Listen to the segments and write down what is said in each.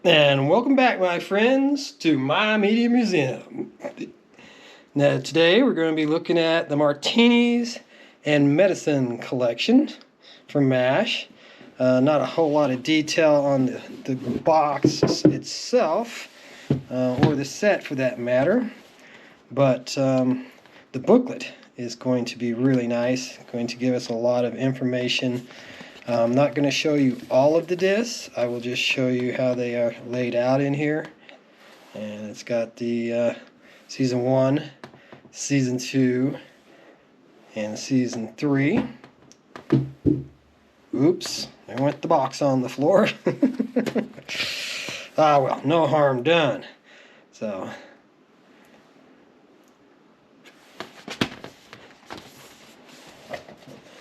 And welcome back, my friends, to my media museum. Now, today we're going to be looking at the Martinis and Medicine collection from MASH. Not a whole lot of detail on the box itself, or the set for that matter, but the booklet is going to be really nice, going to give us a lot of information. I'm not going to show you all of the discs. I will just show you how they are laid out in here. And it's got the Season 1, Season 2, and Season 3. Oops, I went the box on the floor. Ah well, no harm done. So,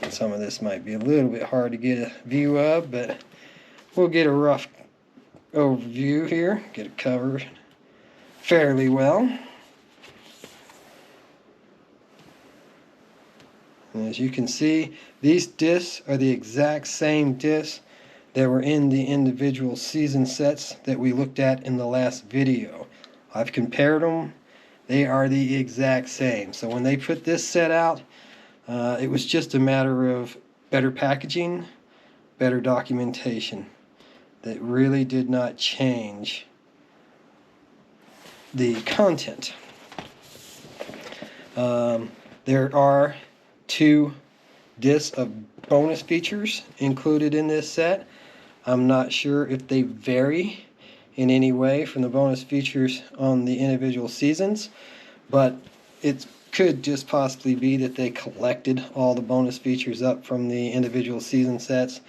some of this might be a little bit hard to get a view of, but we'll get a rough overview here, get it covered fairly well. And as you can see, these discs are the exact same discs that were in the individual season sets that we looked at in the last video. I've compared them. They are the exact same. So when they put this set out, it was just a matter of better packaging, better documentation. That really did not change the content. There are 2 discs of bonus features included in this set. I'm not sure if they vary in any way from the bonus features on the individual seasons, but it could just possibly be that they collected all the bonus features up from the individual season sets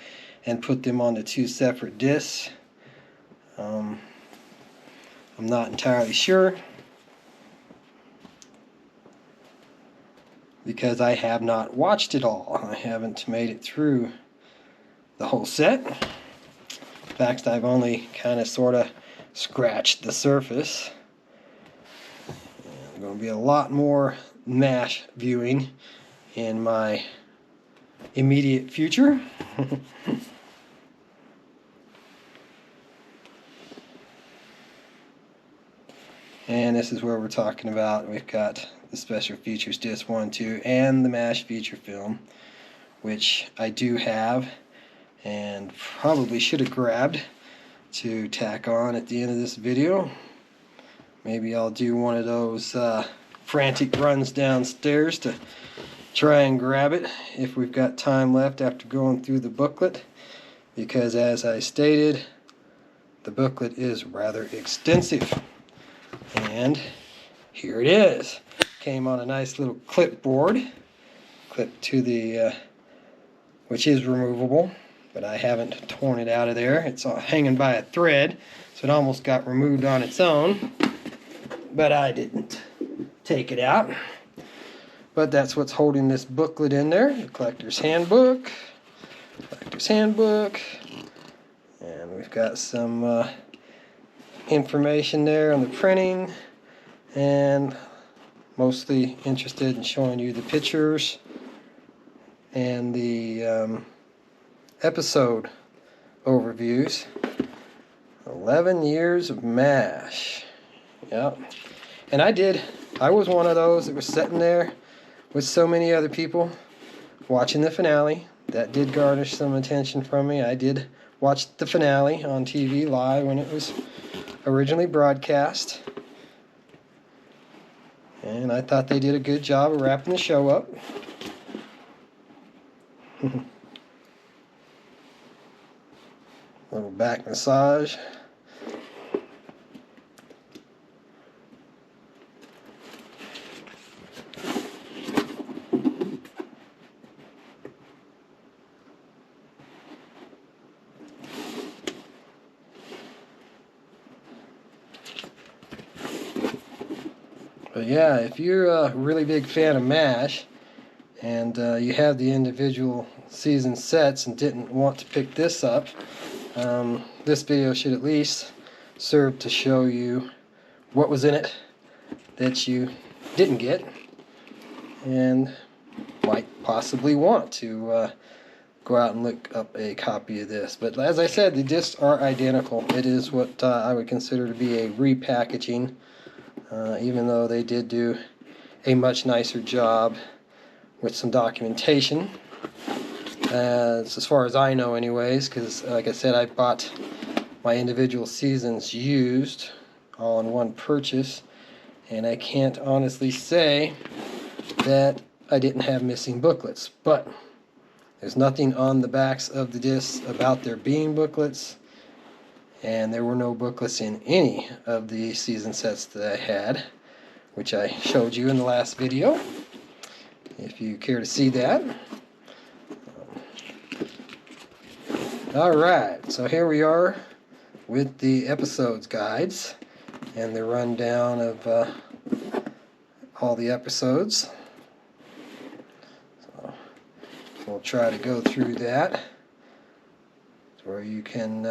and put them onto 2 separate discs. I'm not entirely sure, because I have not watched it all. I haven't made it through the whole set. In fact, I've only kind of sort of scratched the surface. There's going to be a lot more MASH viewing in my immediate future. And this is where we're talking about. We've got the special features disc 1, 2, and the MASH feature film, which I do have and probably should have grabbed to tack on at the end of this video. Maybe I'll do one of those frantic runs downstairs to try and grab it if we've got time left after going through the booklet, because as I stated, the booklet is rather extensive. And here it is. Came on a nice little clipboard, clipped to the which is removable, but I haven't torn it out of there. It's hanging by a thread, so it almost got removed on its own, but I didn't take it out. But that's what's holding this booklet in there, the collector's handbook, and we've got some information there on the printing, and mostly interested in showing you the pictures and the episode overviews. 11 years of MASH. Yep. And I was one of those that was sitting there with so many other people watching the finale. That did garnish some attention from me. I did watch the finale on TV live when it was originally broadcast, and I thought they did a good job of wrapping the show up. Little back massage. But yeah, if you're a really big fan of MASH and you have the individual season sets and didn't want to pick this up, this video should at least serve to show you what was in it that you didn't get and might possibly want to go out and look up a copy of this. But as I said, the discs are identical. It is what I would consider to be a repackaging, even though they did do a much nicer job with some documentation, as far as I know anyways, because like I said, I bought my individual seasons used all in one purchase, and I can't honestly say that I didn't have missing booklets, but there's nothing on the backs of the discs about there being booklets, and there were no booklets in any of the season sets that I had, which I showed you in the last video, if you care to see that. Alright, so here we are with the episodes guides and the rundown of all the episodes. So we'll try to go through that, where you can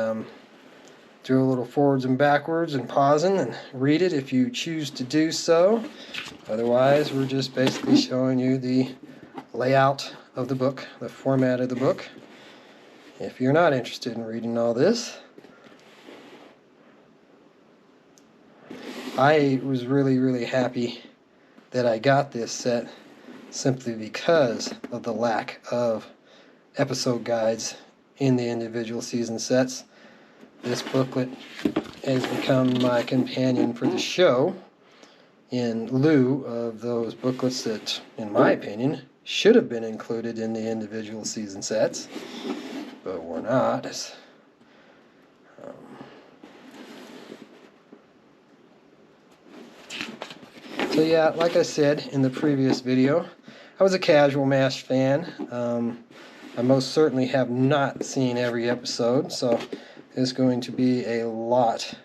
do a little forwards and backwards and pausing and read it if you choose to do so. Otherwise, we're just basically showing you the layout of the book, the format of the book. If you're not interested in reading all this, I was really happy that I got this set simply because of the lack of episode guides in the individual season sets. This booklet has become my companion for the show, in lieu of those booklets that, in my opinion, should have been included in the individual season sets, but were not. So yeah, like I said in the previous video, I was a casual MASH fan. I most certainly have not seen every episode, so there's going to be a lot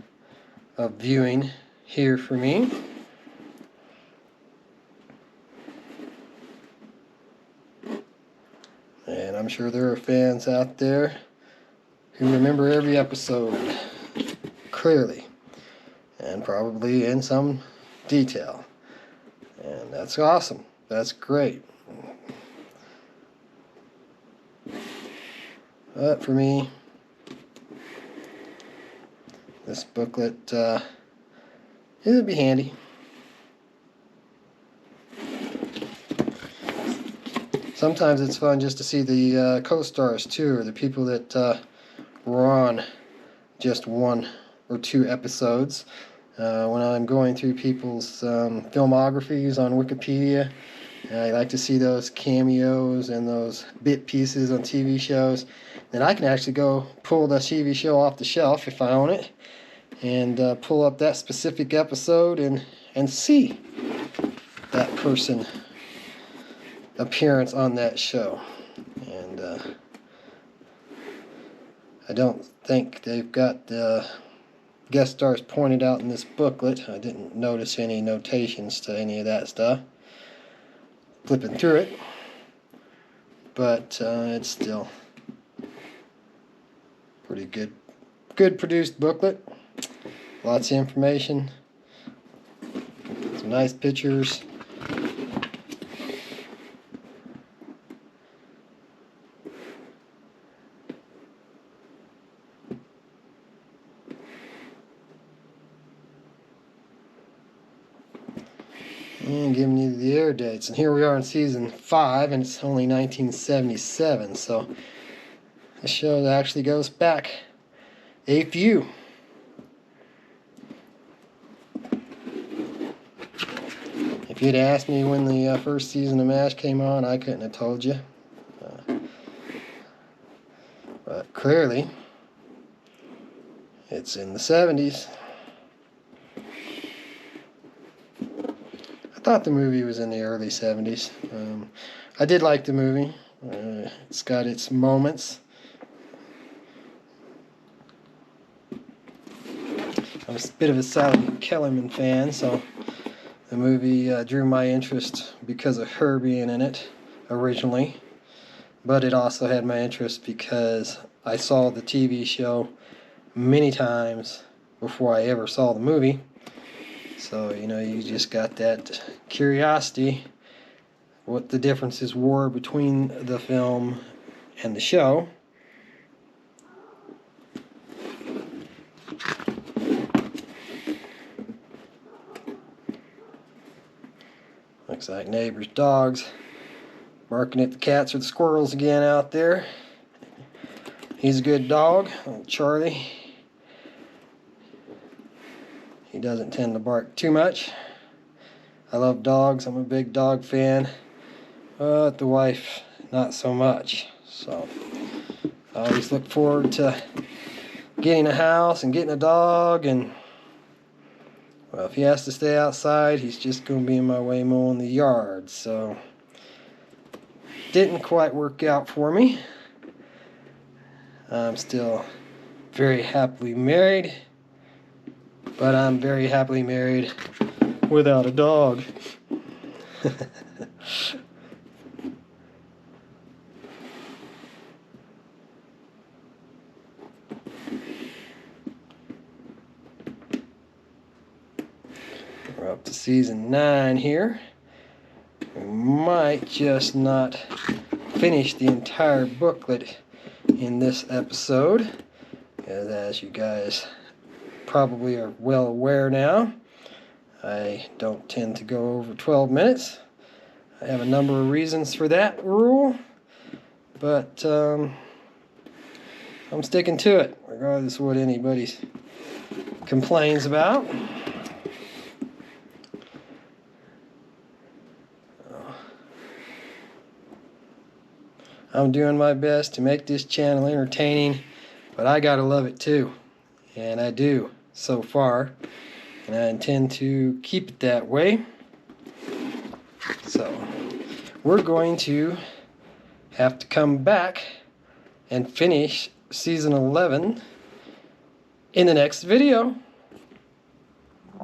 of viewing here for me. And I'm sure there are fans out there who remember every episode clearly, and probably in some detail. And that's awesome. That's great. But for me, this booklet it'll be handy. Sometimes it's fun just to see the co-stars too, or the people that were on just one or two episodes. When I'm going through people's filmographies on Wikipedia, I like to see those cameos and those bit pieces on TV shows. Then I can actually go pull the TV show off the shelf if I own it, and pull up that specific episode and see that person appearance on that show. And I don't think they've got the guest stars pointed out in this booklet. I didn't notice any notations to any of that stuff flipping through it, but it's still pretty good produced booklet. Lots of information, some nice pictures. And giving you the air dates. And here we are in season 5, and it's only 1977, so the show actually goes back a few. If you'd asked me when the first season of MASH came on, I couldn't have told you. But clearly, it's in the 70s. I thought the movie was in the early 70s. I did like the movie. It's got its moments. I'm a bit of a Sally Kellerman fan, so the movie drew my interest because of her being in it originally. But it also had my interest because I saw the TV show many times before I ever saw the movie. So, you know, you just got that curiosity what the differences were between the film and the show. Looks like neighbor's dogs barking at the cats or the squirrels again out there. He's a good dog, little Charlie. He doesn't tend to bark too much. I love dogs, I'm a big dog fan, but the wife, not so much. So I always look forward to getting a house and getting a dog, and well, if he has to stay outside, he's just going to be in my way mowing the yard. So didn't quite work out for me. I'm still very happily married, but I'm very happily married without a dog. We're up to season 9 here. We might just not finish the entire booklet in this episode, because as you guys probably are well aware now, I don't tend to go over 12 minutes. I have a number of reasons for that rule, but I'm sticking to it, regardless of what anybody complains about. I'm doing my best to make this channel entertaining, but I gotta love it too, and I do so far, and I intend to keep it that way. So we're going to have to come back and finish season 11 in the next video.